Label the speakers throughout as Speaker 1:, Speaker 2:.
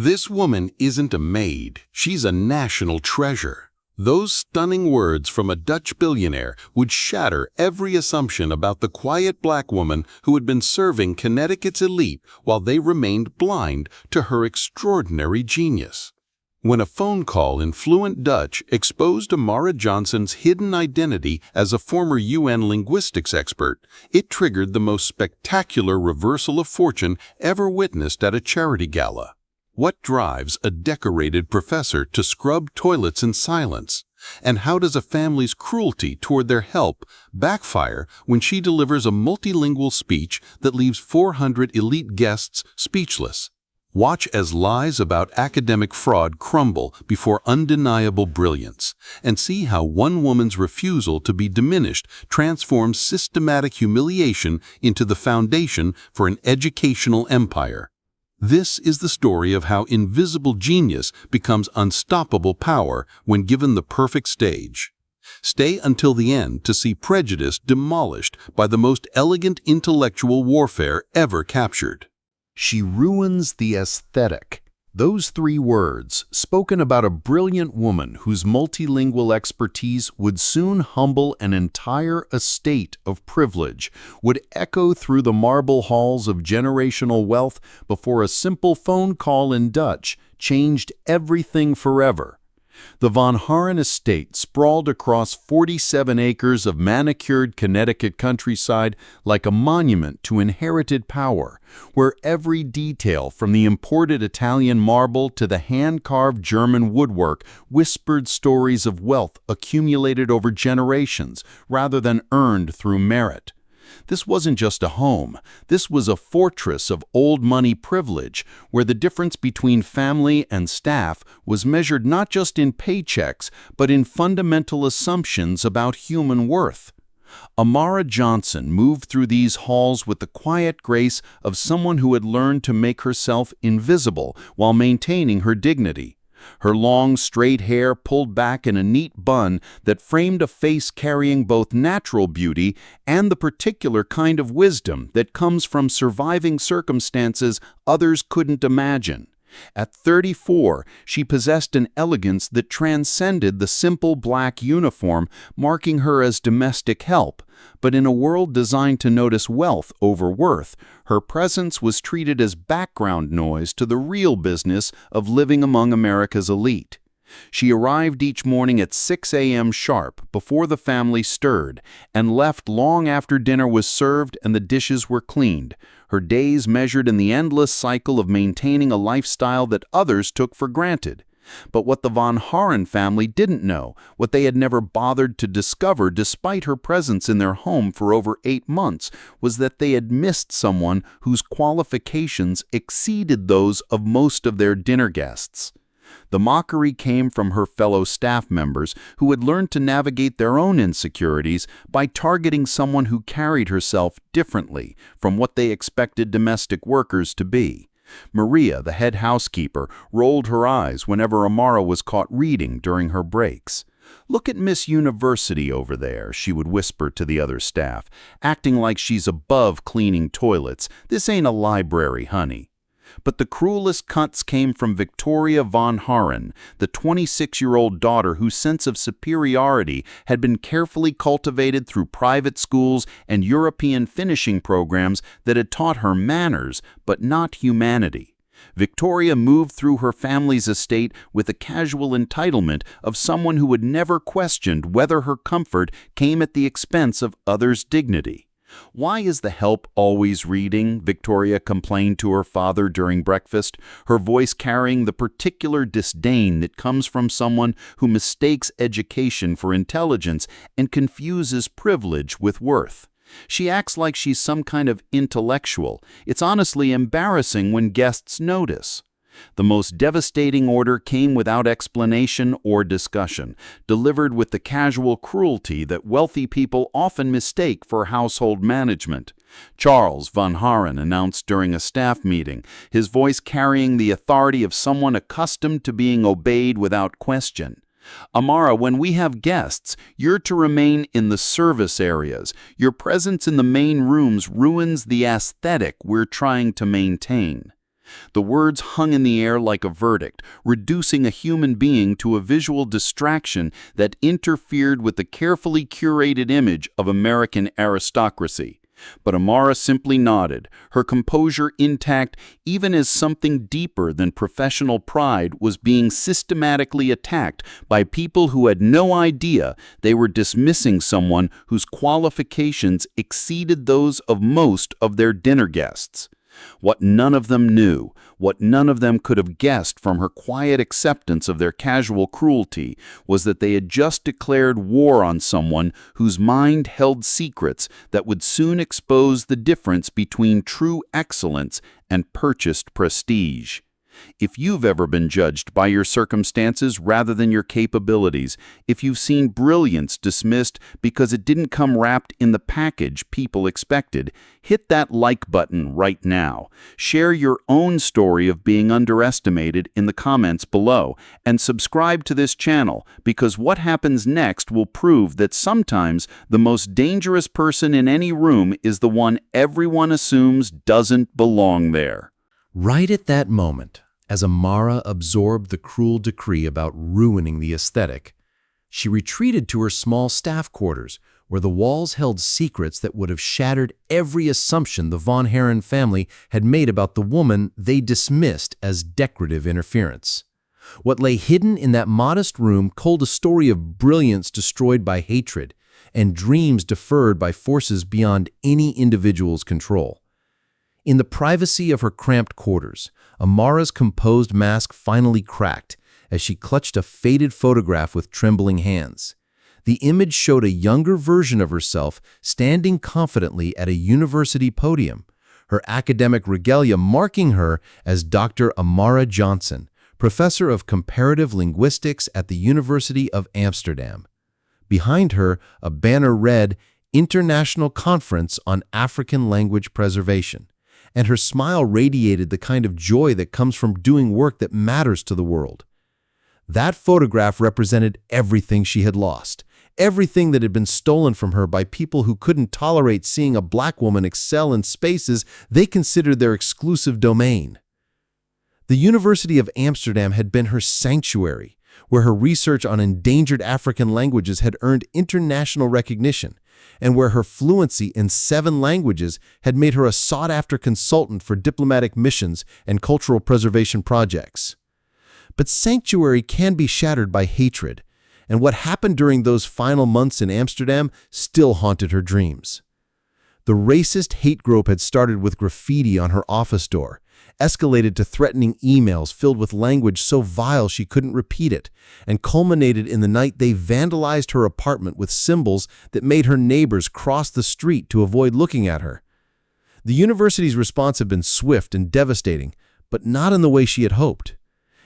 Speaker 1: This woman isn't a maid, she's a national treasure. Those stunning words from a Dutch billionaire would shatter every assumption about the quiet black woman who had been serving Connecticut's elite while they remained blind to her extraordinary genius. When a phone call in fluent Dutch exposed Amara Johnson's hidden identity as a former UN linguistics expert, it triggered the most spectacular reversal of fortune ever witnessed at a charity gala. What drives a decorated professor to scrub toilets in silence? And how does a family's cruelty toward their help backfire when she delivers a multilingual speech that leaves 400 elite guests speechless? Watch as lies about academic fraud crumble before undeniable brilliance, and see how one woman's refusal to be diminished transforms systematic humiliation into the foundation for an educational empire. This is the story of how invisible genius becomes unstoppable power when given the perfect stage. Stay until the end to see Prejudice demolished by the most elegant intellectual warfare ever captured.
Speaker 2: She ruins the aesthetic. Those three words, spoken about a brilliant woman whose multilingual expertise would soon humble an entire estate of privilege, would echo through the marble halls of generational wealth before a simple phone call in Dutch changed everything forever. The Von Haren estate sprawled across 47 acres of manicured Connecticut countryside like a monument to inherited power, where every detail from the imported Italian marble to the hand-carved German woodwork whispered stories of wealth accumulated over generations rather than earned through merit. This wasn't just a home. This was a fortress of old money privilege, where the difference between family and staff was measured not just in paychecks, but in fundamental assumptions about human worth. Amara Johnson moved through these halls with the quiet grace of someone who had learned to make herself invisible while maintaining her dignity. Her long, straight hair pulled back in a neat bun that framed a face carrying both natural beauty and the particular kind of wisdom that comes from surviving circumstances others couldn't imagine. At 34, she possessed an elegance that transcended the simple black uniform, marking her as domestic help. But in a world designed to notice wealth over worth, her presence was treated as background noise to the real business of living among America's elite. She arrived each morning at 6 a.m. sharp before the family stirred, and left long after dinner was served and the dishes were cleaned, her days measured in the endless cycle of maintaining a lifestyle that others took for granted. But what the Von Haren family didn't know, what they had never bothered to discover despite her presence in their home for over 8 months, was that they had missed someone whose qualifications exceeded those of most of their dinner guests. The mockery came from her fellow staff members who had learned to navigate their own insecurities by targeting someone who carried herself differently from what they expected domestic workers to be. Maria, the head housekeeper, rolled her eyes whenever Amara was caught reading during her breaks. "Look at Miss University over there," she would whisper to the other staff, acting like she's above cleaning toilets. "This ain't a library, honey." But the cruelest cuts came from Victoria Von Haren, the 26-year-old daughter whose sense of superiority had been carefully cultivated through private schools and European finishing programs that had taught her manners, but not humanity. Victoria moved through her family's estate with the casual entitlement of someone who had never questioned whether her comfort came at the expense of others' dignity. "Why is the help always reading?" Victoria complained to her father during breakfast, her voice carrying the particular disdain that comes from someone who mistakes education for intelligence and confuses privilege with worth. "She acts like she's some kind of intellectual. It's honestly embarrassing when guests notice." The most devastating order came without explanation or discussion, delivered with the casual cruelty that wealthy people often mistake for household management. Charles Von Haren announced during a staff meeting, his voice carrying the authority of someone accustomed to being obeyed without question. "Amara, when we have guests, you're to remain in the service areas. Your presence in the main rooms ruins the aesthetic we're trying to maintain." The words hung in the air like a verdict, reducing a human being to a visual distraction that interfered with the carefully curated image of American aristocracy. But Amara simply nodded, her composure intact even as something deeper than professional pride was being systematically attacked by people who had no idea they were dismissing someone whose qualifications exceeded those of most of their dinner guests. What none of them knew, what none of them could have guessed from her quiet acceptance of their casual cruelty, was that they had just declared war on someone whose mind held secrets that would soon expose the difference between true excellence and purchased prestige. If you've ever been judged by your circumstances rather than your capabilities, if you've seen brilliance dismissed because it didn't come wrapped in the package people expected, hit that like button right now. Share your own story of being underestimated in the comments below, and subscribe to this channel, because what happens next will prove that sometimes the most dangerous person in any room is the one everyone assumes doesn't belong there.
Speaker 3: Right at that moment, as Amara absorbed the cruel decree about ruining the aesthetic, she retreated to her small staff quarters, where the walls held secrets that would have shattered every assumption the von Haren family had made about the woman they dismissed as decorative interference. What lay hidden in that modest room told a story of brilliance destroyed by hatred and dreams deferred by forces beyond any individual's control. In the privacy of her cramped quarters, Amara's composed mask finally cracked as she clutched a faded photograph with trembling hands. The image showed a younger version of herself standing confidently at a university podium, her academic regalia marking her as Dr. Amara Johnson, professor of comparative linguistics at the University of Amsterdam. Behind her, a banner read, "International Conference on African Language Preservation," and her smile radiated the kind of joy that comes from doing work that matters to the world. That photograph represented everything she had lost, everything that had been stolen from her by people who couldn't tolerate seeing a black woman excel in spaces they considered their exclusive domain. The University of Amsterdam had been her sanctuary, where her research on endangered African languages had earned international recognition, and where her fluency in 7 languages had made her a sought-after consultant for diplomatic missions and cultural preservation projects. But sanctuary can be shattered by hatred, and what happened during those final months in Amsterdam still haunted her dreams. The racist hate group had started with graffiti on her office door, escalated to threatening emails filled with language so vile she couldn't repeat it, and culminated in the night they vandalized her apartment with symbols that made her neighbors cross the street to avoid looking at her. The university's response had been swift and devastating, but not in the way she had hoped.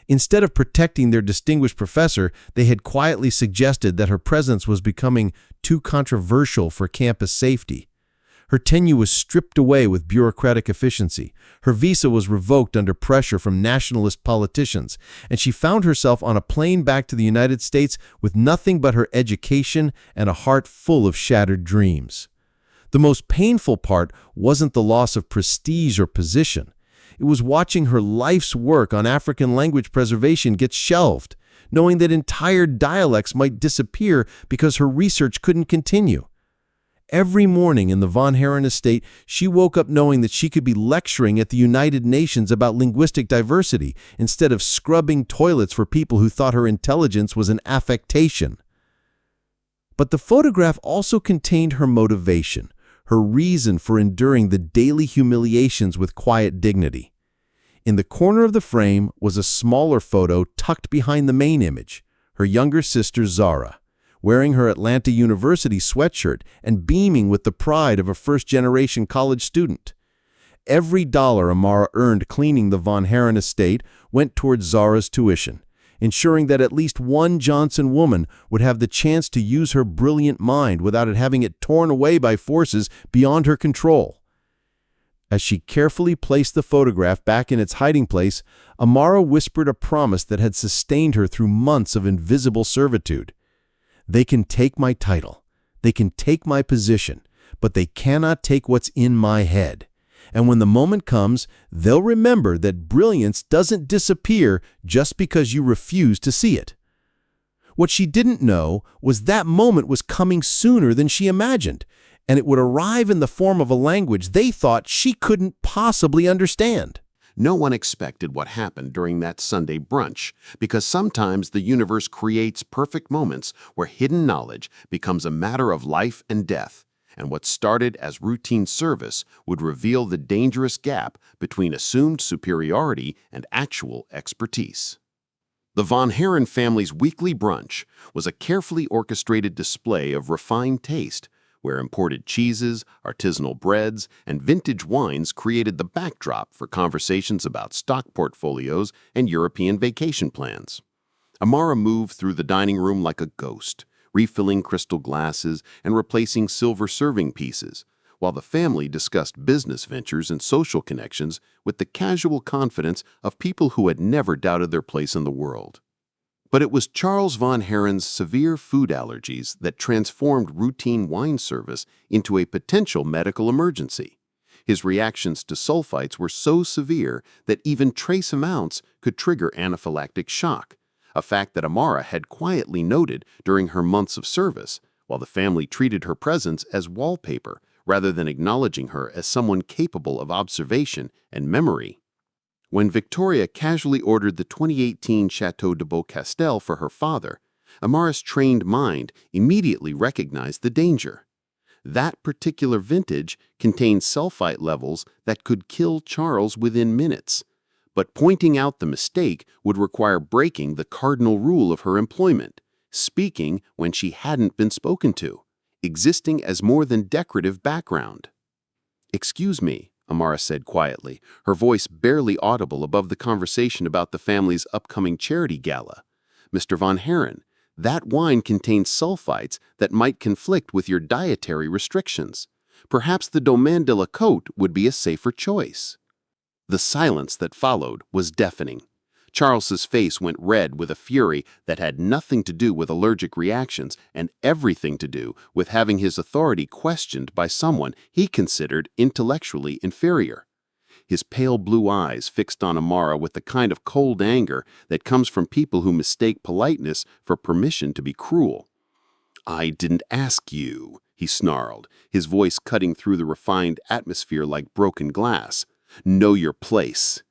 Speaker 3: Instead of protecting their distinguished professor, they had quietly suggested that her presence was becoming too controversial for campus safety. Her tenure was stripped away with bureaucratic efficiency. Her visa was revoked under pressure from nationalist politicians, and she found herself on a plane back to the United States with nothing but her education and a heart full of shattered dreams. The most painful part wasn't the loss of prestige or position. It was watching her life's work on African language preservation get shelved, knowing that entire dialects might disappear because her research couldn't continue. Every morning in the von Haren estate, she woke up knowing that she could be lecturing at the United Nations about linguistic diversity instead of scrubbing toilets for people who thought her intelligence was an affectation. But the photograph also contained her motivation, her reason for enduring the daily humiliations with quiet dignity. In the corner of the frame was a smaller photo tucked behind the main image, her younger sister Zara, wearing her Atlanta University sweatshirt and beaming with the pride of a first-generation college student. Every dollar Amara earned cleaning the von Haren estate went towards Zara's tuition, ensuring that at least one Johnson woman would have the chance to use her brilliant mind without having it torn away by forces beyond her control. As she carefully placed the photograph back in its hiding place, Amara whispered a promise that had sustained her through months of invisible servitude. "They can take my title, they can take my position, but they cannot take what's in my head. And when the moment comes, they'll remember that brilliance doesn't disappear just because you refuse to see it. What she didn't know was that moment was coming sooner than she imagined, and it would arrive in the form of a language they thought she couldn't possibly understand.
Speaker 1: No one expected what happened during that Sunday brunch, because sometimes the universe creates perfect moments where hidden knowledge becomes a matter of life and death, and what started as routine service would reveal the dangerous gap between assumed superiority and actual expertise. The Von Haren family's weekly brunch was a carefully orchestrated display of refined taste, where imported cheeses, artisanal breads, and vintage wines created the backdrop for conversations about stock portfolios and European vacation plans. Amara moved through the dining room like a ghost, refilling crystal glasses and replacing silver serving pieces, while the family discussed business ventures and social connections with the casual confidence of people who had never doubted their place in the world. But it was Charles von Haren's severe food allergies that transformed routine wine service into a potential medical emergency. His reactions to sulfites were so severe that even trace amounts could trigger anaphylactic shock, a fact that Amara had quietly noted during her months of service, while the family treated her presence as wallpaper rather than acknowledging her as someone capable of observation and memory. When Victoria casually ordered the 2018 Chateau de Beaucastel for her father, Amara's trained mind immediately recognized the danger. That particular vintage contained sulfite levels that could kill Charles within minutes, but pointing out the mistake would require breaking the cardinal rule of her employment, speaking when she hadn't been spoken to, existing as more than decorative background. "Excuse me," Amara said quietly, her voice barely audible above the conversation about the family's upcoming charity gala. "Mr. Von Haren, that wine contains sulfites that might conflict with your dietary restrictions. Perhaps the Domaine de la Côte would be a safer choice." The silence that followed was deafening. Charles's face went red with a fury that had nothing to do with allergic reactions and everything to do with having his authority questioned by someone he considered intellectually inferior. His pale blue eyes fixed on Amara with the kind of cold anger that comes from people who mistake politeness for permission to be cruel. "I didn't ask you," he snarled, his voice cutting through the refined atmosphere like broken glass. "Know your place."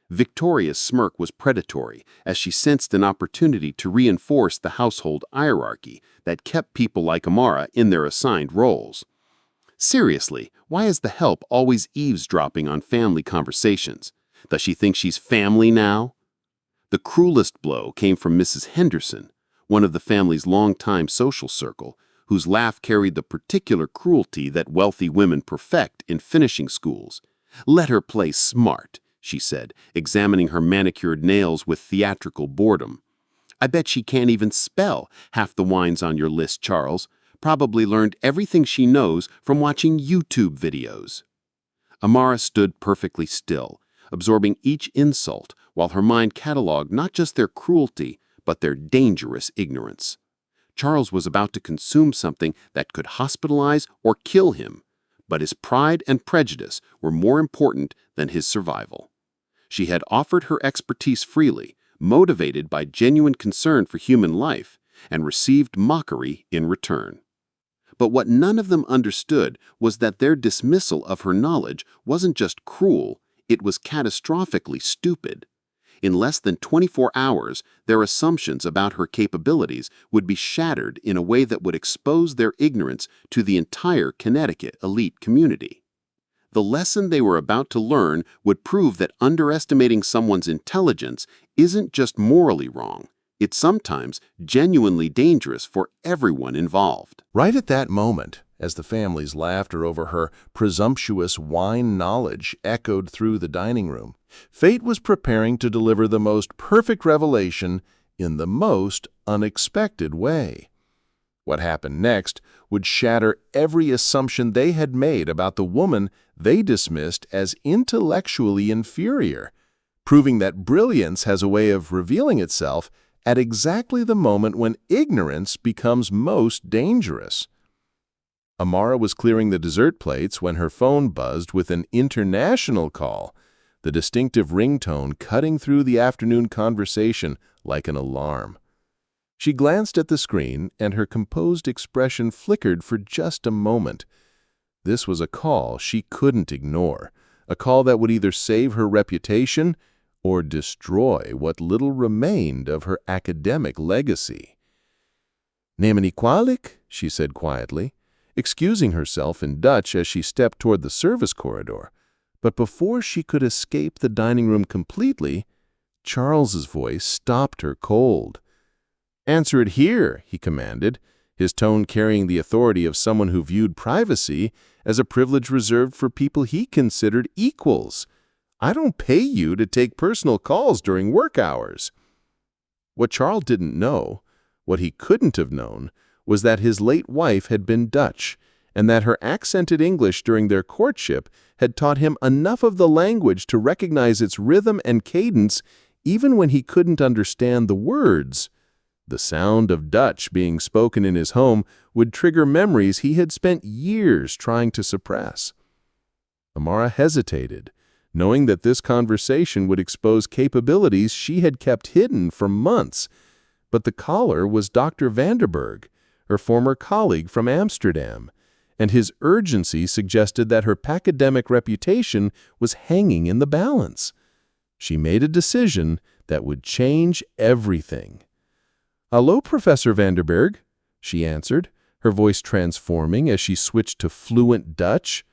Speaker 1: Victoria's smirk was predatory as she sensed an opportunity to reinforce the household hierarchy that kept people like Amara in their assigned roles. "Seriously, why is the help always eavesdropping on family conversations? Does she think she's family now?" The cruelest blow came from Mrs. Henderson, one of the family's longtime social circle, whose laugh carried the particular cruelty that wealthy women perfect in finishing schools. "Let her play smart," she said, examining her manicured nails with theatrical boredom. "I bet she can't even spell half the wines on your list, Charles. Probably learned everything she knows from watching YouTube videos." Amara stood perfectly still, absorbing each insult, while her mind cataloged not just their cruelty, but their dangerous ignorance. Charles was about to consume something that could hospitalize or kill him, but his pride and prejudice were more important than his survival. She had offered her expertise freely, motivated by genuine concern for human life, and received mockery in return. But what none of them understood was that their dismissal of her knowledge wasn't just cruel, it was catastrophically stupid. In less than 24 hours, their assumptions about her capabilities would be shattered in a way that would expose their ignorance to the entire Connecticut elite community. The lesson they were about to learn would prove that underestimating someone's intelligence isn't just morally wrong, it's sometimes genuinely dangerous for everyone involved.
Speaker 2: Right at that moment, as the family's laughter over her presumptuous wine knowledge echoed through the dining room, fate was preparing to deliver the most perfect revelation in the most unexpected way. What happened next would shatter every assumption they had made about the woman they dismissed as intellectually inferior, proving that brilliance has a way of revealing itself at exactly the moment when ignorance becomes most dangerous.
Speaker 4: Amara was clearing the dessert plates when her phone buzzed with an international call, the distinctive ringtone cutting through the afternoon conversation like an alarm. She glanced at the screen, and her composed expression flickered for just a moment. This was a call she couldn't ignore, a call that would either save her reputation or destroy what little remained of her academic legacy. "Nemen kwalik," she said quietly, excusing herself in Dutch as she stepped toward the service corridor. But before she could escape the dining room completely, Charles's voice stopped her cold. "Answer it here," he commanded, his tone carrying the authority of someone who viewed privacy as a privilege reserved for people he considered equals. "I don't pay you to take personal calls during work hours." What Charles didn't know, what he couldn't have known, was that his late wife had been Dutch, and that her accented English during their courtship had taught him enough of the language to recognize its rhythm and cadence even when he couldn't understand the words. The sound of Dutch being spoken in his home would trigger memories he had spent years trying to suppress. Amara hesitated, knowing that this conversation would expose capabilities she had kept hidden for months. But the caller was Dr. Vanderberg, her former colleague from Amsterdam, and his urgency suggested that her academic reputation was hanging in the balance. She made a decision that would change everything. "Hallo, Professor Vanderberg," she answered, her voice transforming as she switched to fluent Dutch.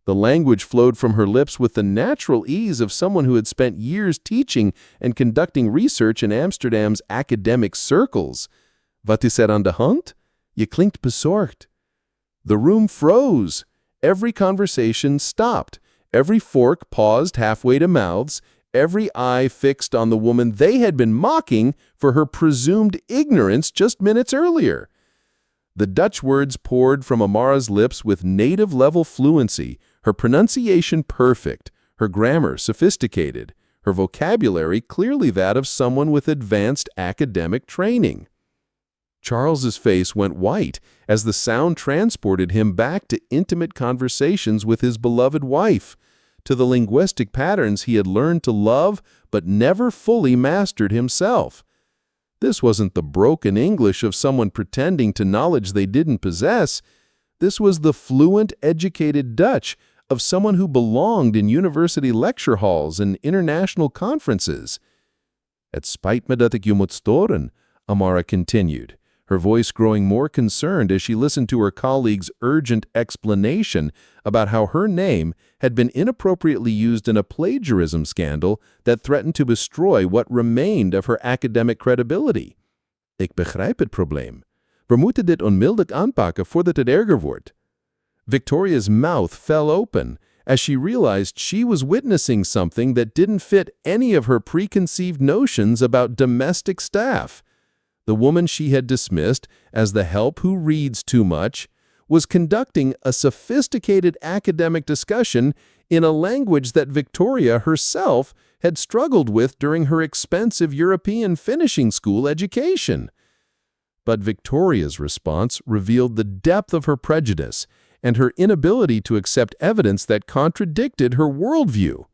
Speaker 4: The language flowed from her lips with the natural ease of someone who had spent years teaching and conducting research in Amsterdam's academic circles. "Wat is aan de hand? Je klinkt bezorgd." The room froze. Every conversation stopped. Every fork paused halfway to mouths. Every eye fixed on the woman they had been mocking for her presumed ignorance just minutes earlier. The Dutch words poured from Amara's lips with native-level fluency, her pronunciation perfect, her grammar sophisticated, her vocabulary clearly that of someone with advanced academic training. Charles's face went white as the sound transported him back to intimate conversations with his beloved wife, to the linguistic patterns he had learned to love but never fully mastered himself. This wasn't the broken English of someone pretending to knowledge they didn't possess. This was the fluent, educated Dutch of someone who belonged in university lecture halls and international conferences. "Het spijt me dat ik je moet storen," Amara continued, her voice growing more concerned as she listened to her colleague's urgent explanation about how her name had been inappropriately used in a plagiarism scandal that threatened to destroy what remained of her academic credibility. "Ik begrijp het probleem. We moeten dit onmiddellijk aanpakken voordat het erger wordt." Victoria's mouth fell open as she realized she was witnessing something that didn't fit any of her preconceived notions about domestic staff. The woman she had dismissed as the help who reads too much was conducting a sophisticated academic discussion in a language that Victoria herself had struggled with during her expensive European finishing school education. But Victoria's response revealed the depth of her prejudice and her inability to accept evidence that contradicted her worldview.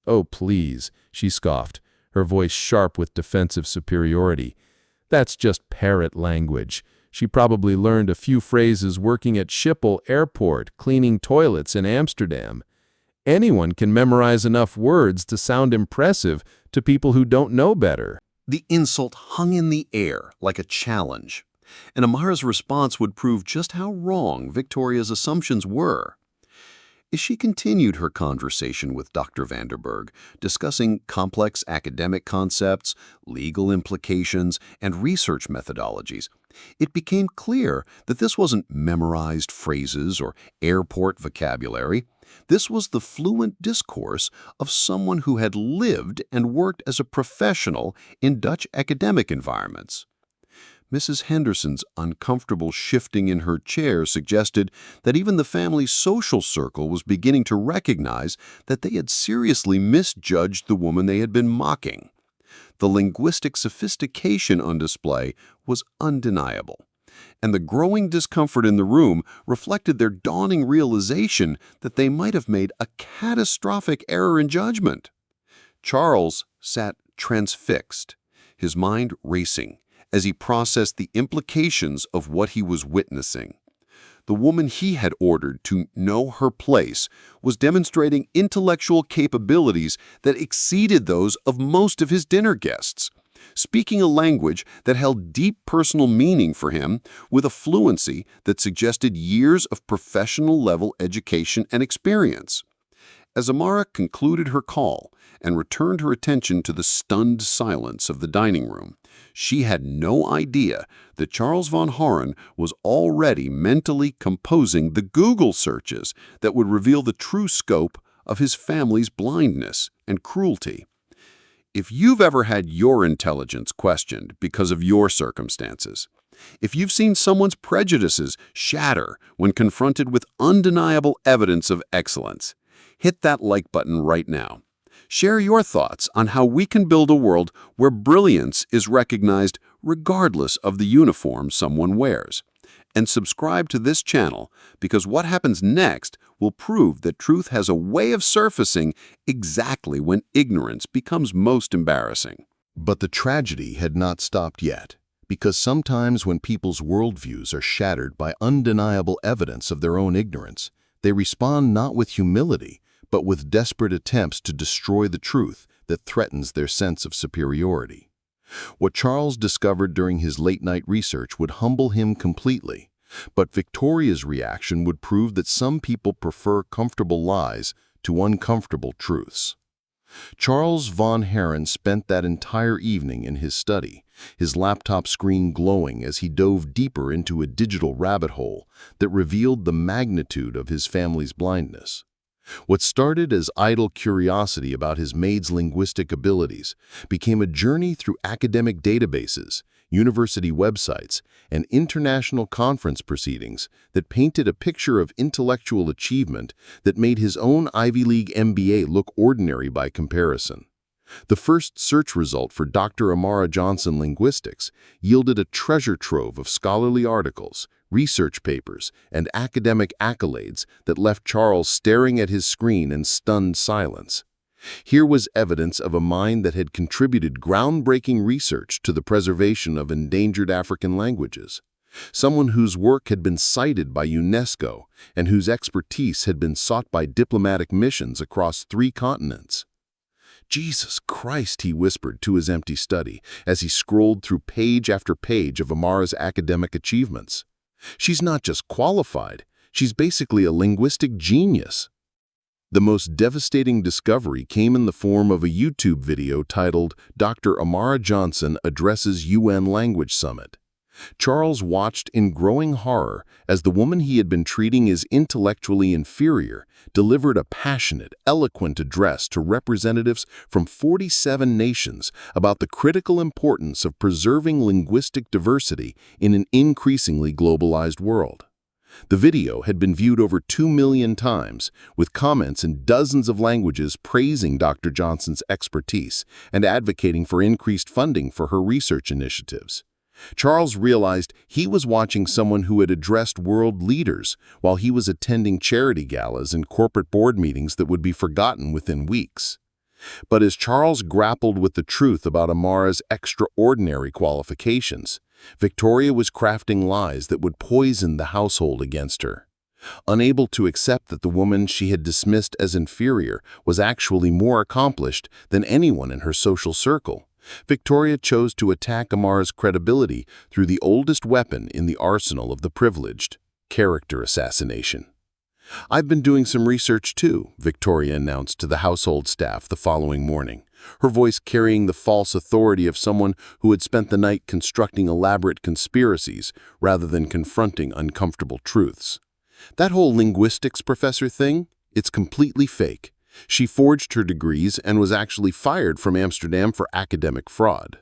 Speaker 4: "Oh, please," she scoffed, her voice sharp with defensive superiority. "That's just parrot language. She probably learned a few phrases working at Schiphol Airport, cleaning toilets in Amsterdam. Anyone can memorize enough words to sound impressive to people who don't know better."
Speaker 2: The insult hung in the air like a challenge, and Amara's response would prove just how wrong Victoria's assumptions were. As she continued her conversation with Dr. Vanderberg, discussing complex academic concepts, legal implications, and research methodologies, it became clear that this wasn't memorized phrases or airport vocabulary. This was the fluent discourse of someone who had lived and worked as a professional in Dutch academic environments. Mrs. Henderson's uncomfortable shifting in her chair suggested that even the family's social circle was beginning to recognize that they had seriously misjudged the woman they had been mocking. The linguistic sophistication on display was undeniable, and the growing discomfort in the room reflected their dawning realization that they might have made a catastrophic error in judgment. Charles sat transfixed, his mind racing, as he processed the implications of what he was witnessing. The woman he had ordered to know her place was demonstrating intellectual capabilities that exceeded those of most of his dinner guests, speaking a language that held deep personal meaning for him with a fluency that suggested years of professional-level education and experience. As Amara concluded her call and returned her attention to the stunned silence of the dining room, she had no idea that Charles von Haren was already mentally composing the Google searches that would reveal the true scope of his family's blindness and cruelty. If you've ever had your intelligence questioned because of your circumstances, if you've seen someone's prejudices shatter when confronted with undeniable evidence of excellence, hit that like button right now. Share your thoughts on how we can build a world where brilliance is recognized regardless of the uniform someone wears. And subscribe to this channel because what happens next will prove that truth has a way of surfacing exactly when ignorance becomes most embarrassing.
Speaker 4: But the tragedy had not stopped yet, because sometimes when people's worldviews are shattered by undeniable evidence of their own ignorance, they respond not with humility, but with desperate attempts to destroy the truth that threatens their sense of superiority. What Charles discovered during his late-night research would humble him completely, but Victoria's reaction would prove that some people prefer comfortable lies to uncomfortable truths. Charles von Haren spent that entire evening in his study, his laptop screen glowing as he dove deeper into a digital rabbit hole that revealed the magnitude of his family's blindness. What started as idle curiosity about his maid's linguistic abilities became a journey through academic databases, university websites, and international conference proceedings that painted a picture of intellectual achievement that made his own Ivy League MBA look ordinary by comparison. The first search result for Dr. Amara Johnson Linguistics yielded a treasure trove of scholarly articles, research papers, and academic accolades that left Charles staring at his screen in stunned silence. Here was evidence of a mind that had contributed groundbreaking research to the preservation of endangered African languages, someone whose work had been cited by UNESCO and whose expertise had been sought by diplomatic missions across 3 continents. "Jesus Christ," he whispered to his empty study as he scrolled through page after page of Amara's academic achievements. "She's not just qualified, she's basically a linguistic genius." The most devastating discovery came in the form of a YouTube video titled "Dr. Amara Johnson Addresses UN Language Summit." Charles watched in growing horror as the woman he had been treating as intellectually inferior delivered a passionate, eloquent address to representatives from 47 nations about the critical importance of preserving linguistic diversity in an increasingly globalized world. The video had been viewed over 2 million times, with comments in dozens of languages praising Dr. Johnson's expertise and advocating for increased funding for her research initiatives. Charles realized he was watching someone who had addressed world leaders while he was attending charity galas and corporate board meetings that would be forgotten within weeks. But as Charles grappled with the truth about Amara's extraordinary qualifications, Victoria was crafting lies that would poison the household against her. Unable to accept that the woman she had dismissed as inferior was actually more accomplished than anyone in her social circle, Victoria chose to attack Amara's credibility through the oldest weapon in the arsenal of the privileged: character assassination. "I've been doing some research too," Victoria announced to the household staff the following morning, her voice carrying the false authority of someone who had spent the night constructing elaborate conspiracies rather than confronting uncomfortable truths. "That whole linguistics professor thing, it's completely fake. She forged her degrees and was actually fired from Amsterdam for academic fraud."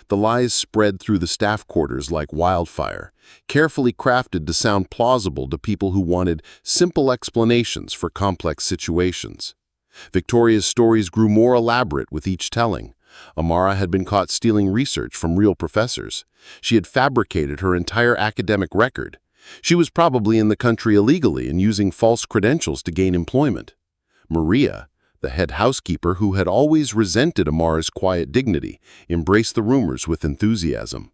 Speaker 4: The lies spread through the staff quarters like wildfire, carefully crafted to sound plausible to people who wanted simple explanations for complex situations. Victoria's stories grew more elaborate with each telling,
Speaker 1: Amara had been caught stealing research from real professors. She had fabricated her entire academic record. She was probably in the country illegally and using false credentials to gain employment. Maria, the head housekeeper who had always resented Amara's quiet dignity, embraced the rumors with enthusiasm.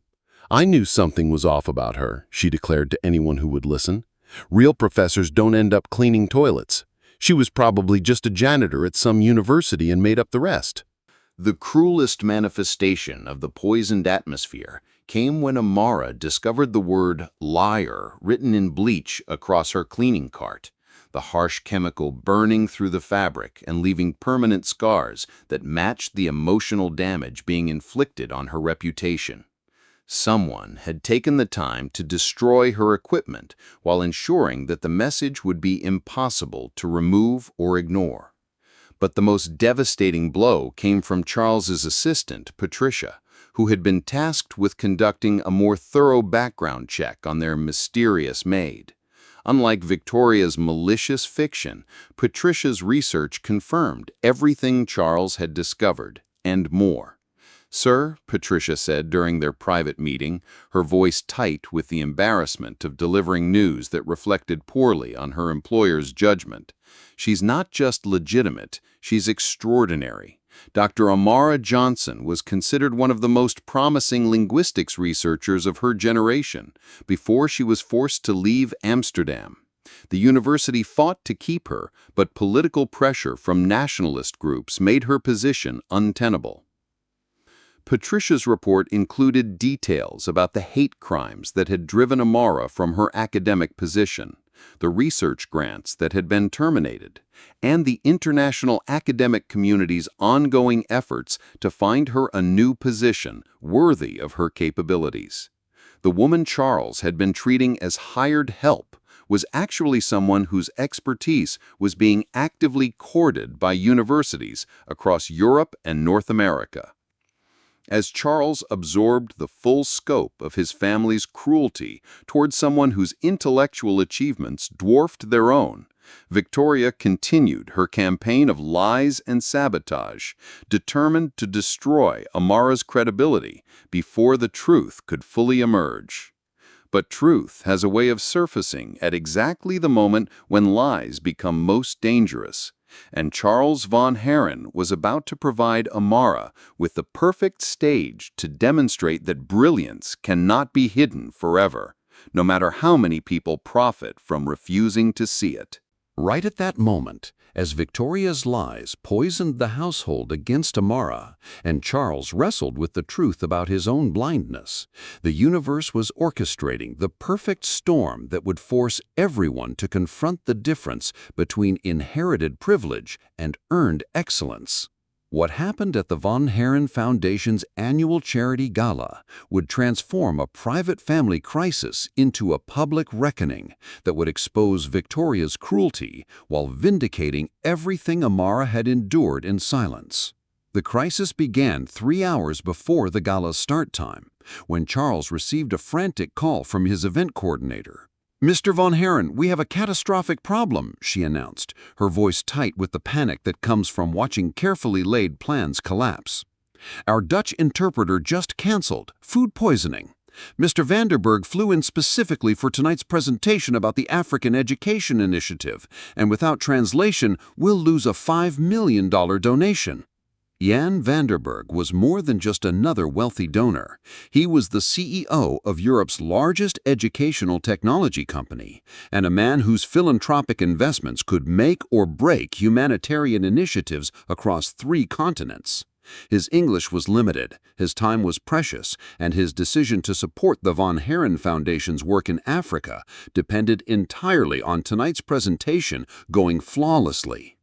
Speaker 1: "I knew something was off about her," she declared to anyone who would listen. "Real professors don't end up cleaning toilets. She was probably just a janitor at some university and made up the rest."
Speaker 2: The cruelest manifestation of the poisoned atmosphere came when Amara discovered the word liar written in bleach across her cleaning cart, the harsh chemical burning through the fabric and leaving permanent scars that matched the emotional damage being inflicted on her reputation. Someone had taken the time to destroy her equipment while ensuring that the message would be impossible to remove or ignore. But the most devastating blow came from Charles's assistant, Patricia, who had been tasked with conducting a more thorough background check on their mysterious maid. Unlike Victoria's malicious fiction, Patricia's research confirmed everything Charles had discovered, and more. "Sir," Patricia said during their private meeting, her voice tight with the embarrassment of delivering news that reflected poorly on her employer's judgment, "she's not just legitimate, she's extraordinary. Dr. Amara Johnson was considered one of the most promising linguistics researchers of her generation before she was forced to leave Amsterdam. The university fought to keep her, but political pressure from nationalist groups made her position untenable." Patricia's report included details about the hate crimes that had driven Amara from her academic position, the research grants that had been terminated, and the international academic community's ongoing efforts to find her a new position worthy of her capabilities. The woman Charles had been treating as hired help was actually someone whose expertise was being actively courted by universities across Europe and North America. As Charles absorbed the full scope of his family's cruelty toward someone whose intellectual achievements dwarfed their own, Victoria continued her campaign of lies and sabotage, determined to destroy Amara's credibility before the truth could fully emerge. But truth has a way of surfacing at exactly the moment when lies become most dangerous. And Charles von Haren was about to provide Amara with the perfect stage to demonstrate that brilliance cannot be hidden forever, no matter how many people profit from refusing to see it.
Speaker 3: Right at that moment, as Victoria's lies poisoned the household against Amara, and Charles wrestled with the truth about his own blindness, the universe was orchestrating the perfect storm that would force everyone to confront the difference between inherited privilege and earned excellence. What happened at the Von Haren Foundation's annual charity gala would transform a private family crisis into a public reckoning that would expose Victoria's cruelty while vindicating everything Amara had endured in silence. The crisis began 3 hours before the gala's start time, when Charles received a frantic call from his event coordinator. "Mr. Von Haren, we have a catastrophic problem," she announced, her voice tight with the panic that comes from watching carefully laid plans collapse. "Our Dutch interpreter just canceled. Food poisoning. Mr. Vanderberg flew in specifically for tonight's presentation about the African Education Initiative, and without translation, we'll lose a $5 million donation." Jan Vanderberg was more than just another wealthy donor. He was the CEO of Europe's largest educational technology company, and a man whose philanthropic investments could make or break humanitarian initiatives across 3 continents. His English was limited, his time was precious, and his decision to support the Von Haren Foundation's work in Africa depended entirely on tonight's presentation going flawlessly.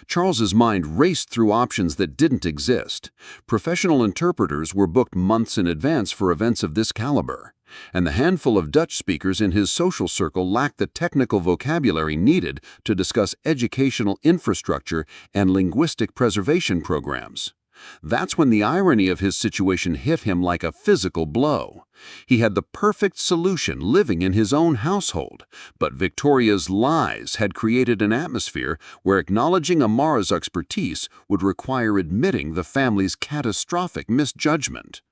Speaker 3: Charles's mind raced through options that didn't exist. Professional interpreters were booked months in advance for events of this caliber, and the handful of Dutch speakers in his social circle lacked the technical vocabulary needed to discuss educational infrastructure and linguistic preservation programs.
Speaker 1: That's when the irony of his situation hit him like a physical blow. He had the perfect solution living in his own household, but Victoria's lies had created an atmosphere where acknowledging Amara's expertise would require admitting the family's catastrophic misjudgment.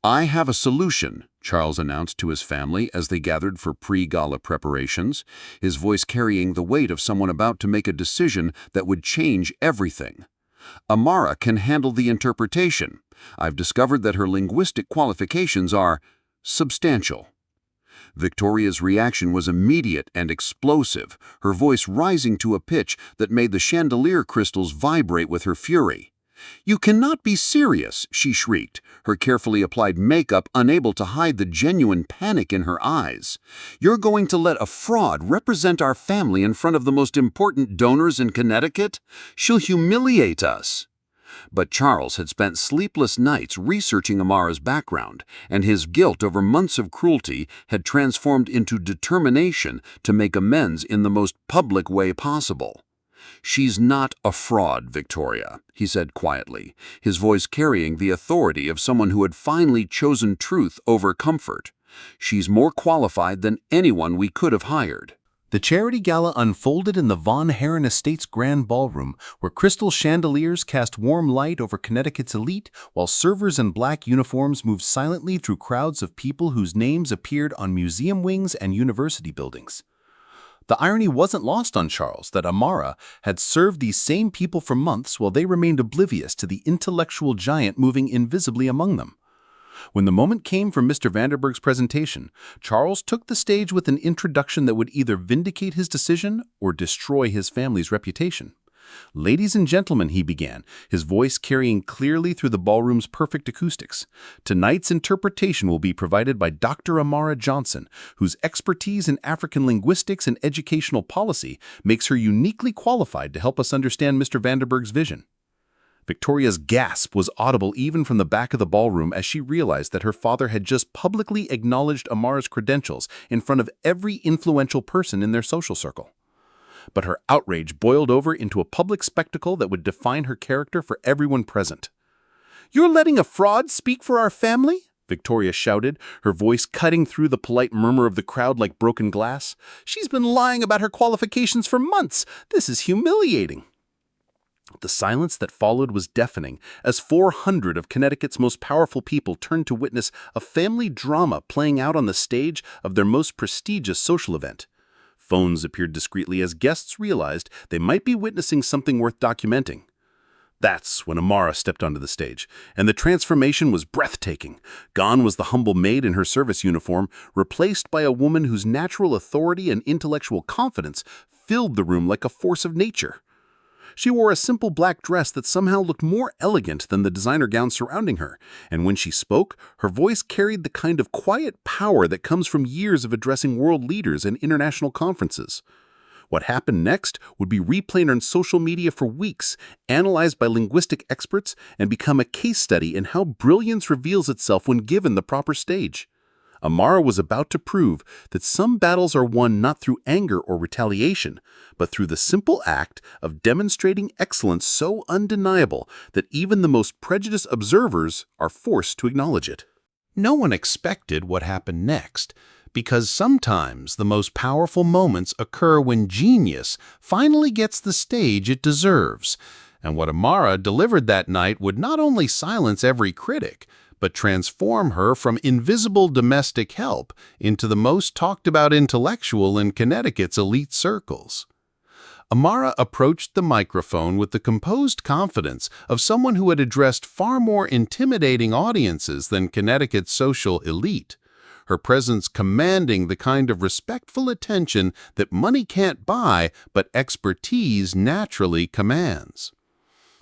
Speaker 1: "I have a solution," Charles announced to his family as they gathered for pre-gala preparations, his voice carrying the weight of someone about to make a decision that would change everything. "Amara can handle the interpretation. I've discovered that her linguistic qualifications are substantial." Victoria's reaction was immediate and explosive, her voice rising to a pitch that made the chandelier crystals vibrate with her fury. "You cannot be serious," she shrieked, her carefully applied makeup unable to hide the genuine panic in her eyes. "You're going to let a fraud represent our family in front of the most important donors in Connecticut? She'll humiliate us." But Charles had spent sleepless nights researching Amara's background, and his guilt over months of cruelty had transformed into determination to make amends in the most public way possible. "She's not a fraud, Victoria," he said quietly, his voice carrying the authority of someone who had finally chosen truth over comfort. "She's more qualified than anyone we could have hired."
Speaker 3: The charity gala unfolded in the Von Haren Estate's grand ballroom, where crystal chandeliers cast warm light over Connecticut's elite, while servers in black uniforms moved silently through crowds of people whose names appeared on museum wings and university buildings. The irony wasn't lost on Charles that Amara had served these same people for months while they remained oblivious to the intellectual giant moving invisibly among them. When the moment came for Mr. Vanderburg's presentation, Charles took the stage with an introduction that would either vindicate his decision or destroy his family's reputation. "Ladies and gentlemen," he began, his voice carrying clearly through the ballroom's perfect acoustics, "tonight's interpretation will be provided by Dr. Amara Johnson, whose expertise in African linguistics and educational policy makes her uniquely qualified to help us understand Mr. Vanderburg's vision." Victoria's gasp was audible even from the back of the ballroom as she realized that her father had just publicly acknowledged Amara's credentials in front of every influential person in their social circle. But her outrage boiled over into a public spectacle that would define her character for everyone present. "You're letting a fraud speak for our family?" Victoria shouted, her voice cutting through the polite murmur of the crowd like broken glass. "She's been lying about her qualifications for months. This is humiliating." The silence that followed was deafening, as 400 of Connecticut's most powerful people turned to witness a family drama playing out on the stage of their most prestigious social event. Phones appeared discreetly as guests realized they might be witnessing something worth documenting. That's when Amara stepped onto the stage, and the transformation was breathtaking. Gone was the humble maid in her service uniform, replaced by a woman whose natural authority and intellectual confidence filled the room like a force of nature. She wore a simple black dress that somehow looked more elegant than the designer gowns surrounding her, and when she spoke, her voice carried the kind of quiet power that comes from years of addressing world leaders and international conferences. What happened next would be replayed on social media for weeks, analyzed by linguistic experts, and become a case study in how brilliance reveals itself when given the proper stage. Amara was about to prove that some battles are won not through anger or retaliation, but through the simple act of demonstrating excellence so undeniable that even the most prejudiced observers are forced to acknowledge it.
Speaker 2: No one expected what happened next, because sometimes the most powerful moments occur when genius finally gets the stage it deserves. And what Amara delivered that night would not only silence every critic, but transform her from invisible domestic help into the most talked-about intellectual in Connecticut's elite circles. Amara approached the microphone with the composed confidence of someone who had addressed far more intimidating audiences than Connecticut's social elite, her presence commanding the kind of respectful attention that money can't buy but expertise naturally commands.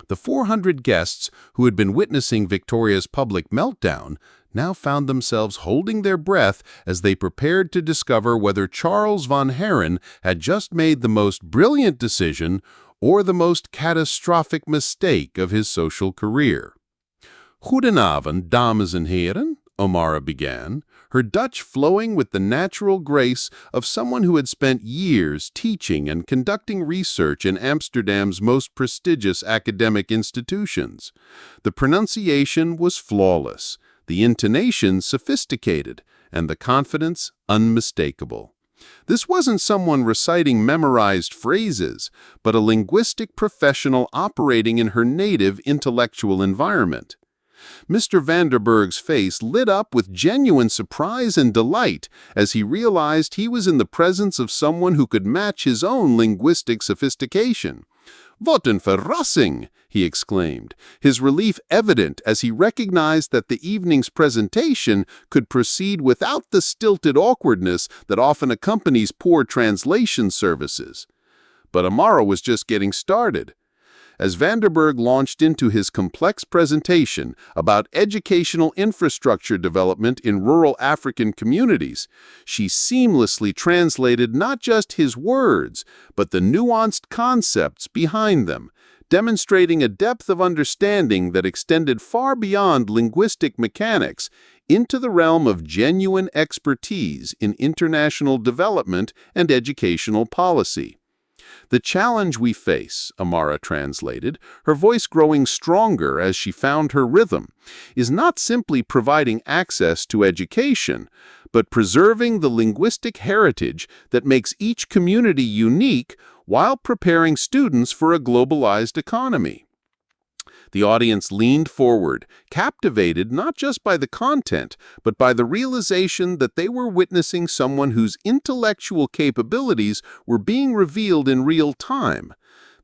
Speaker 2: The 400 guests who had been witnessing Victoria's public meltdown now found themselves holding their breath as they prepared to discover whether Charles von Haren had just made the most brilliant decision or the most catastrophic mistake of his social career. Goedenavond, dames en heren.
Speaker 1: Amara began, her Dutch flowing with the natural grace of someone who had spent years teaching and conducting research in Amsterdam's most prestigious academic institutions. The pronunciation was flawless, the intonation sophisticated, and the confidence unmistakable. This wasn't someone reciting memorized phrases, but a linguistic professional operating in her native intellectual environment. Mr. Vanderburg's face lit up with genuine surprise and delight as he realized he was in the presence of someone who could match his own linguistic sophistication. "Wat een verrassing!" he exclaimed, his relief evident as he recognized that the evening's presentation could proceed without the stilted awkwardness that often accompanies poor translation services. But Amara was just getting started. As Vanderburg launched into his complex presentation about educational infrastructure development in rural African communities, she seamlessly translated not just his words, but the nuanced concepts behind them, demonstrating a depth of understanding that extended far beyond linguistic mechanics into the realm of genuine expertise in international development and educational policy. "The challenge we face," Amara translated, her voice growing stronger as she found her rhythm, "is not simply providing access to education, but preserving the linguistic heritage that makes each community unique while preparing students for a globalized economy." The audience leaned forward, captivated not just by the content, but by the realization that they were witnessing someone whose intellectual capabilities were being revealed in real time.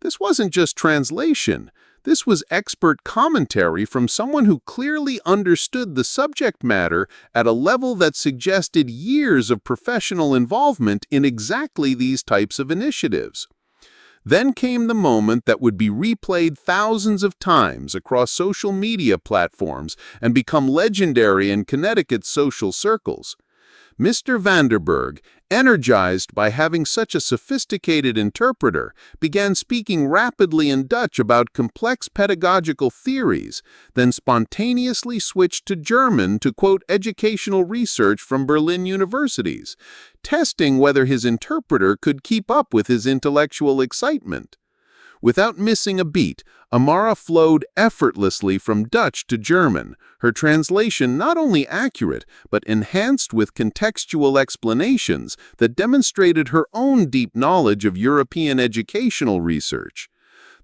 Speaker 1: This wasn't just translation. This was expert commentary from someone who clearly understood the subject matter at a level that suggested years of professional involvement in exactly these types of initiatives. Then came the moment that would be replayed thousands of times across social media platforms and become legendary in Connecticut's social circles. Mr. Vanderburg, energized by having such a sophisticated interpreter, began speaking rapidly in Dutch about complex pedagogical theories, then spontaneously switched to German to quote educational research from Berlin universities, testing whether his interpreter could keep up with his intellectual excitement. Without missing a beat, Amara flowed effortlessly from Dutch to German, her translation not only accurate, but enhanced with contextual explanations that demonstrated her own deep knowledge of European educational research.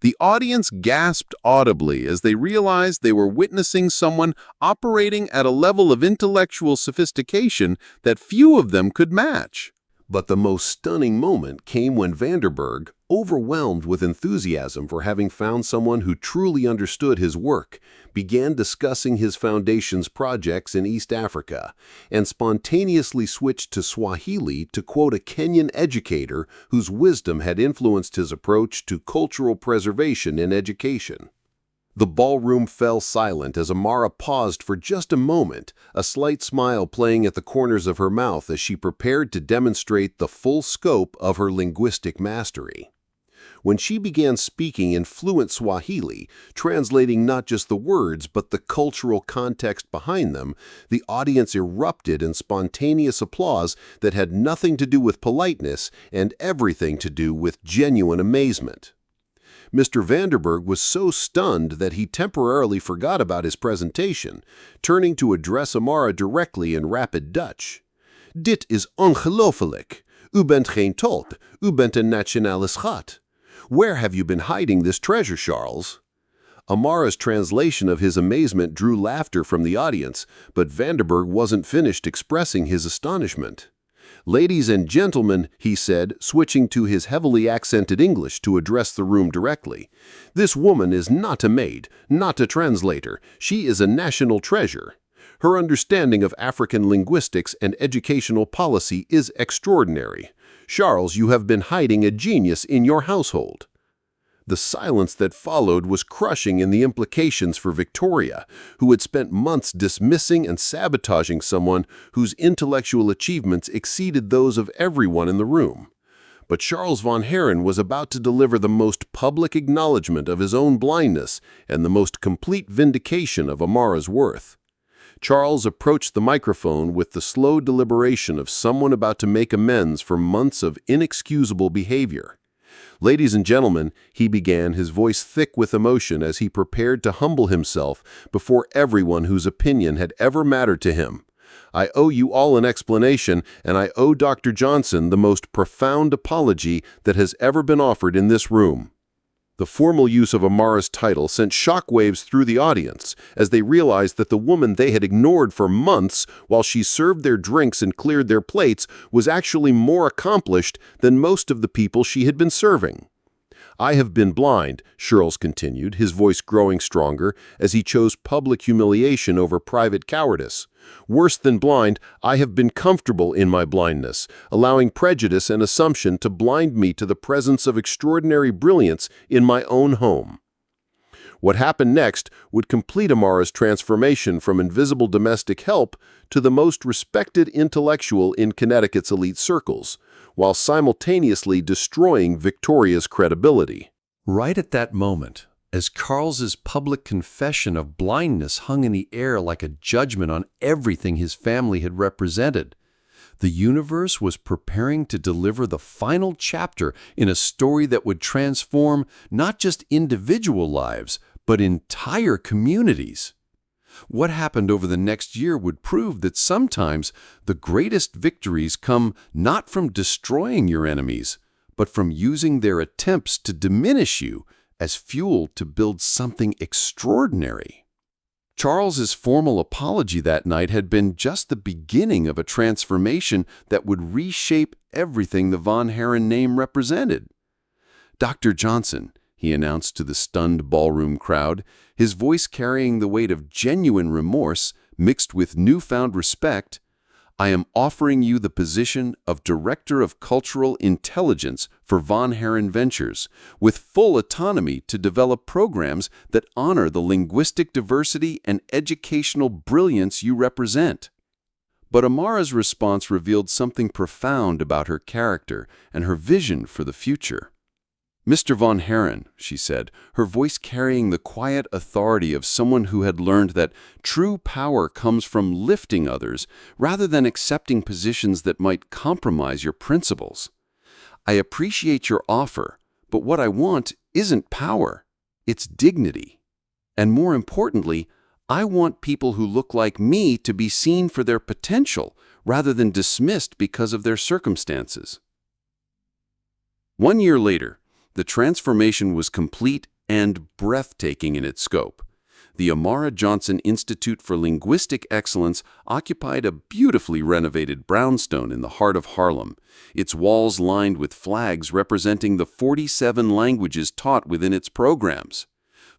Speaker 1: The audience gasped audibly as they realized they were witnessing someone operating at a level of intellectual sophistication that few of them could match.
Speaker 2: But the most stunning moment came when Vanderburg, overwhelmed with enthusiasm for having found someone who truly understood his work, began discussing his foundation's projects in East Africa and spontaneously switched to Swahili to quote a Kenyan educator whose wisdom had influenced his approach to cultural preservation in education. The ballroom fell silent as Amara paused for just a moment, a slight smile playing at the corners of her mouth as she prepared to demonstrate the full scope of her linguistic mastery. When she began speaking in fluent Swahili, translating not just the words but the cultural context behind them, the audience erupted in spontaneous applause that had nothing to do with politeness and everything to do with genuine amazement. Mr. Vanderburg was so stunned that he temporarily forgot about his presentation, turning to address Amara directly in rapid Dutch. "Dit is ongelooflijk. U bent geen tolk. U bent een nationale schat. Where have you been hiding this treasure, Charles?" Amara's translation of his amazement drew laughter from the audience, but Vanderburg wasn't finished expressing his astonishment. "Ladies and gentlemen," he said, switching to his heavily accented English to address the room directly, "this woman is not a maid, not a translator. She is a national treasure. Her understanding of African linguistics and educational policy is extraordinary. Charles, you have been hiding a genius in your household." The silence that followed was crushing in the implications for Victoria, who had spent months dismissing and sabotaging someone whose intellectual achievements exceeded those of everyone in the room. But Charles von Haren was about to deliver the most public acknowledgement of his own blindness and the most complete vindication of Amara's worth.
Speaker 4: Charles approached the microphone with the slow deliberation of someone about to make amends for months of inexcusable behavior. "Ladies and gentlemen," he began, his voice thick with emotion as he prepared to humble himself before everyone whose opinion had ever mattered to him. "I owe you all an explanation, and I owe Dr. Johnson the most profound apology that has ever been offered in this room." The formal use of Amara's title sent shockwaves through the audience as they realized that the woman they had ignored for months while she served their drinks and cleared their plates was actually more accomplished than most of the people she had been serving. "I have been blind," Charles continued, his voice growing stronger as he chose public humiliation over private cowardice. "Worse than blind, I have been comfortable in my blindness, allowing prejudice and assumption to blind me to the presence of extraordinary brilliance in my own home." What happened next would complete Amara's transformation from invisible domestic help to the most respected intellectual in Connecticut's elite circles, while simultaneously destroying Victoria's credibility.
Speaker 3: Right at that moment, as Charles's public confession of blindness hung in the air like a judgment on everything his family had represented, the universe was preparing to deliver the final chapter in a story that would transform not just individual lives, but entire communities. What happened over the next year would prove that sometimes the greatest victories come not from destroying your enemies, but from using their attempts to diminish you as fuel to build something extraordinary. Charles's formal apology that night had been just the beginning of a transformation that would reshape everything the Von Haren name represented. "Dr. Johnson," he announced to the stunned ballroom crowd, his voice carrying the weight of genuine remorse mixed with newfound respect, "I am offering you the position of Director of Cultural Intelligence for Von Haren Ventures, with full autonomy to develop programs that honor the linguistic diversity and educational brilliance you represent." But Amara's response revealed something profound about her character and her vision for the future. "Mr. Von Haren," she said, her voice carrying the quiet authority of someone who had learned that true power comes from lifting others rather than accepting positions that might compromise your principles. "I appreciate your offer, but what I want isn't power, it's dignity. And more importantly, I want people who look like me to be seen for their potential rather than dismissed because of their circumstances." 1 year later, the transformation was complete and breathtaking in its scope. The Amara Johnson Institute for Linguistic Excellence occupied a beautifully renovated brownstone in the heart of Harlem, its walls lined with flags representing the 47 languages taught within its programs.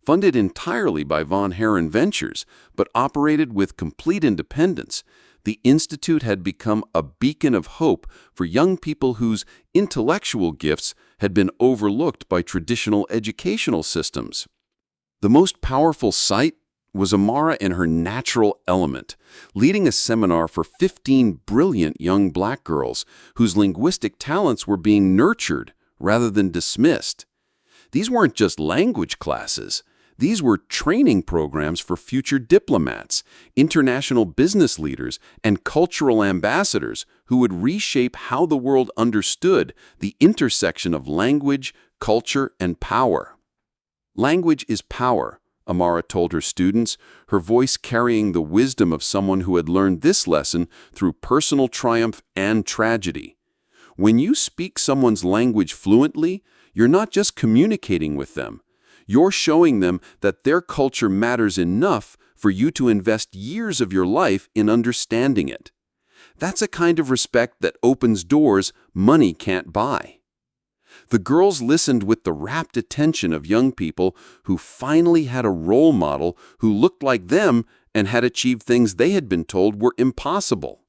Speaker 3: Funded entirely by Von Haren Ventures, but operated with complete independence, the Institute had become a beacon of hope for young people whose intellectual gifts had been overlooked by traditional educational systems. The most powerful sight was Amara in her natural element, leading a seminar for 15 brilliant young black girls whose linguistic talents were being nurtured rather than dismissed. These weren't just language classes. These were training programs for future diplomats, international business leaders, and cultural ambassadors who would reshape how the world understood the intersection of language, culture, and power. "Language is power," Amara told her students, her voice carrying the wisdom of someone who had learned this lesson through personal triumph and tragedy. "When you speak someone's language fluently, you're not just communicating with them. You're showing them that their culture matters enough for you to invest years of your life in understanding it. That's a kind of respect that opens doors money can't buy." The girls listened with the rapt attention of young people who finally had a role model who looked like them and had achieved things they had been told were impossible.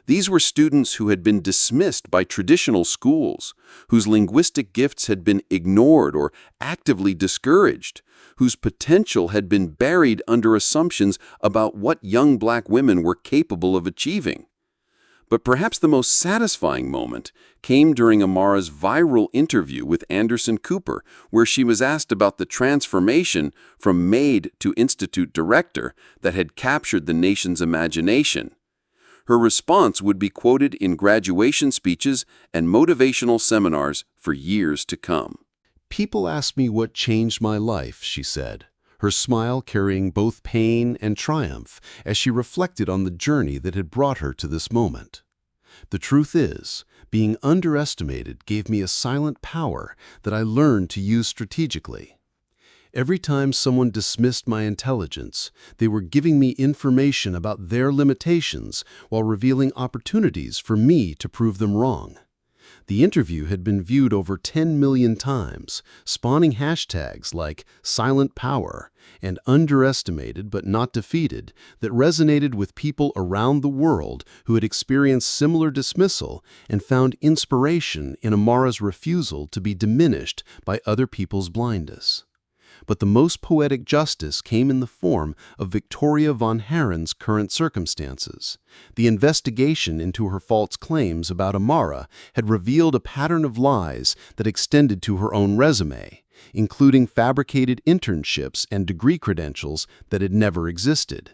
Speaker 3: These were students who had been dismissed by traditional schools, whose linguistic gifts had been ignored or actively discouraged, whose potential had been buried under assumptions about what young black women were capable of achieving.
Speaker 1: But perhaps the most satisfying moment came during Amara's viral interview with Anderson Cooper, where she was asked about the transformation from Maid to Institute director that had captured the nation's imagination. Her response would be quoted in graduation speeches and motivational seminars for years to come.
Speaker 2: "People ask me what changed my life," she said, her smile carrying both pain and triumph as she reflected on the journey that had brought her to this moment. "The truth is, being underestimated gave me a silent power that I learned to use strategically. Every time someone dismissed my intelligence, they were giving me information about their limitations while revealing opportunities for me to prove them wrong." The interview had been viewed over 10 million times, spawning hashtags like silent power and underestimated but not defeated that resonated with people around the world who had experienced similar dismissal and found inspiration in Amara's refusal to be diminished by other people's blindness. But the most poetic justice came in the form of Victoria von Haren's current circumstances. The investigation into her false claims about Amara had revealed a pattern of lies that extended to her own resume, including fabricated internships and degree credentials that had never existed.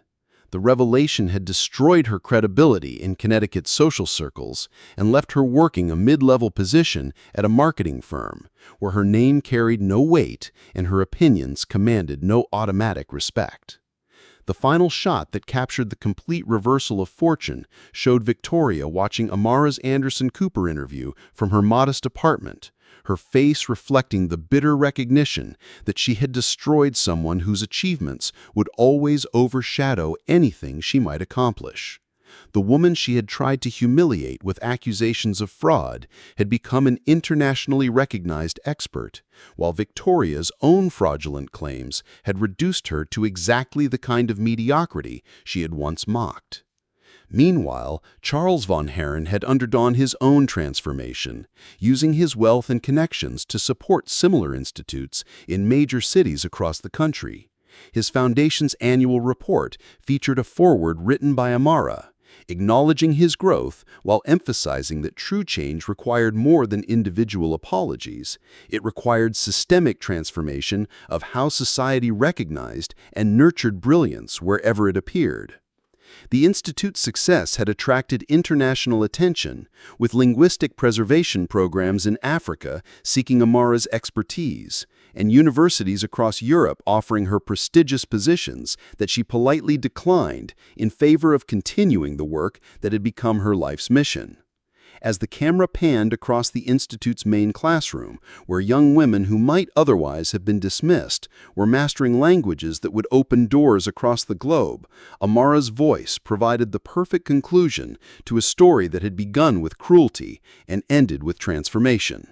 Speaker 2: The revelation had destroyed her credibility in Connecticut's social circles and left her working a mid-level position at a marketing firm, where her name carried no weight and her opinions commanded no automatic respect. The final shot that captured the complete reversal of fortune showed Victoria watching Amara's Anderson Cooper interview from her modest apartment, her face reflecting the bitter recognition that she had destroyed someone whose achievements would always overshadow anything she might accomplish. The woman she had tried to humiliate with accusations of fraud had become an internationally recognized expert, while Victoria's own fraudulent claims had reduced her to exactly the kind of mediocrity she had once mocked. Meanwhile, Charles von Haren had undergone his own transformation, using his wealth and connections to support similar institutes in major cities across the country. His foundation's annual report featured a foreword written by Amara, acknowledging his growth while emphasizing that true change required more than individual apologies. It required systemic transformation of how society recognized and nurtured brilliance wherever it appeared. The Institute's success had attracted international attention, with linguistic preservation programs in Africa seeking Amara's expertise, and universities across Europe offering her prestigious positions that she politely declined in favor of continuing the work that had become her life's mission. As the camera panned across the Institute's main classroom, where young women who might otherwise have been dismissed were mastering languages that would open doors across the globe, Amara's voice provided the perfect conclusion to a story that had begun with cruelty and ended with transformation.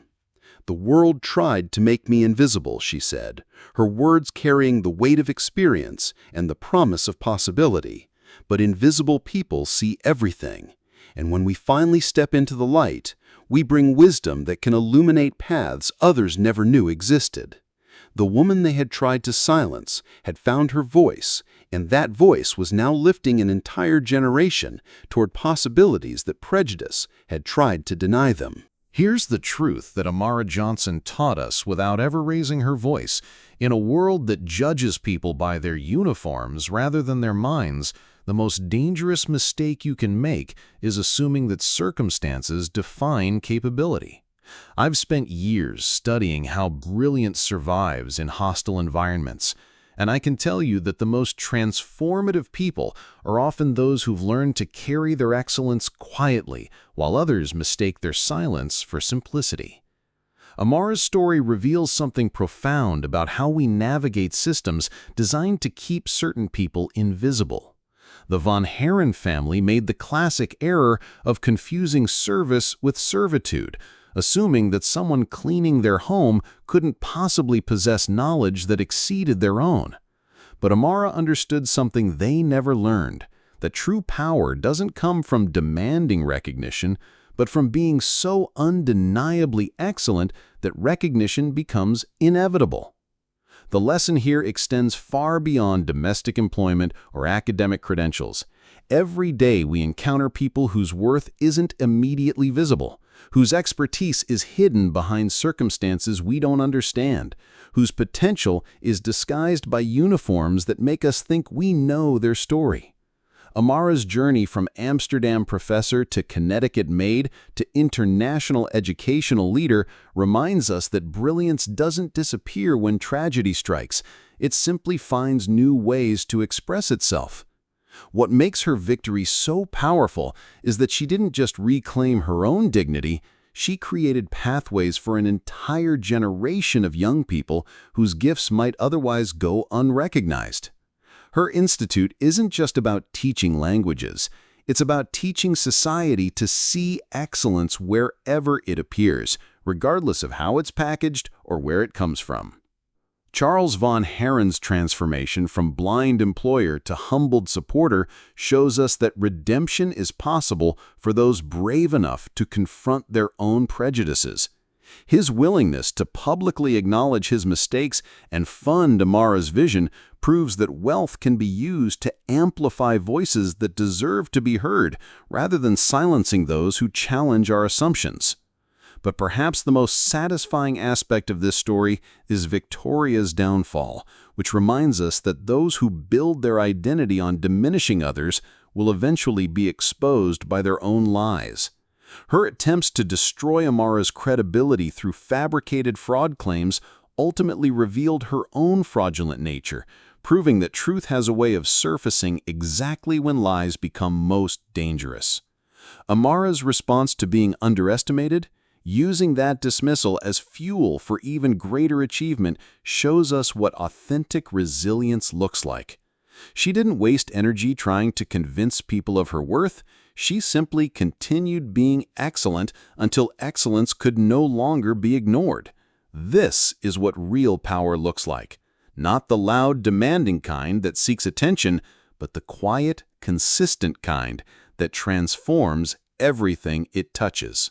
Speaker 2: "The world tried to make me invisible," she said, her words carrying the weight of experience and the promise of possibility. "But invisible people see everything. And when we finally step into the light, we bring wisdom that can illuminate paths others never knew existed." The woman they had tried to silence had found her voice, and that voice was now lifting an entire generation toward possibilities that prejudice had tried to deny them.
Speaker 3: Here's the truth that Amara Johnson taught us without ever raising her voice. In a world that judges people by their uniforms rather than their minds, the most dangerous mistake you can make is assuming that circumstances define capability. I've spent years studying how brilliance survives in hostile environments, and I can tell you that the most transformative people are often those who've learned to carry their excellence quietly, while others mistake their silence for simplicity. Amara's story reveals something profound about how we navigate systems designed to keep certain people invisible. The von Haren family made the classic error of confusing service with servitude, assuming that someone cleaning their home couldn't possibly possess knowledge that exceeded their own. But Amara understood something they never learned, that true power doesn't come from demanding recognition, but from being so undeniably excellent that recognition becomes inevitable. The lesson here extends far beyond domestic employment or academic credentials.
Speaker 2: Every day we encounter people whose worth isn't immediately visible, whose expertise is hidden behind circumstances we don't understand, whose potential is disguised by uniforms that make us think we know their story. Amara's journey from Amsterdam professor to Connecticut maid to international educational leader reminds us that brilliance doesn't disappear when tragedy strikes. It simply finds new ways to express itself. What makes her victory so powerful is that she didn't just reclaim her own dignity, she created pathways for an entire generation of young people whose gifts might otherwise go unrecognized. Her institute isn't just about teaching languages, it's about teaching society to see excellence wherever it appears, regardless of how it's packaged or where it comes from. Charles von Haren's transformation from blind employer to humbled supporter shows us that redemption is possible for those brave enough to confront their own prejudices. His willingness to publicly acknowledge his mistakes and fund Amara's vision proves that wealth can be used to amplify voices that deserve to be heard, rather than silencing those who challenge our assumptions. But perhaps the most satisfying aspect of this story is Victoria's downfall, which reminds us that those who build their identity on diminishing others will eventually be exposed by their own lies. Her attempts to destroy Amara's credibility through fabricated fraud claims ultimately revealed her own fraudulent nature, proving that truth has a way of surfacing exactly when lies become most dangerous. Amara's response to being underestimated, using that dismissal as fuel for even greater achievement, shows us what authentic resilience looks like. She didn't waste energy trying to convince people of her worth. She simply continued being excellent until excellence could no longer be ignored. This is what real power looks like. Not the loud, demanding kind that seeks attention, but the quiet, consistent kind that transforms everything it touches.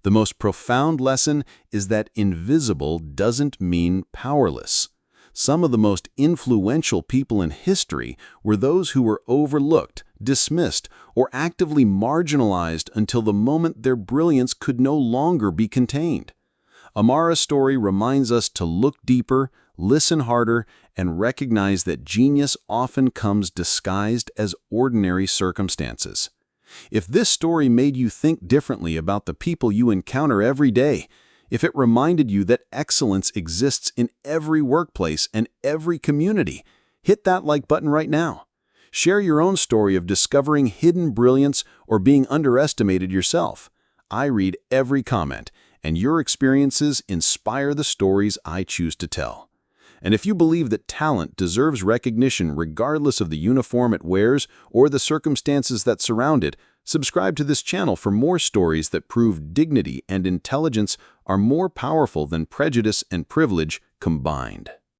Speaker 2: The most profound lesson is that invisible doesn't mean powerless. Some of the most influential people in history were those who were overlooked, dismissed, or actively marginalized until the moment their brilliance could no longer be contained. Amara's story reminds us to look deeper, listen harder, and recognize that genius often comes disguised as ordinary circumstances. If this story made you think differently about the people you encounter every day, if it reminded you that excellence exists in every workplace and every community, hit that like button right now. Share your own story of discovering hidden brilliance or being underestimated yourself. I read every comment, and your experiences inspire the stories I choose to tell. And if you believe that talent deserves recognition regardless of the uniform it wears or the circumstances that surround it, subscribe to this channel for more stories that prove dignity and intelligence are more powerful than prejudice and privilege combined.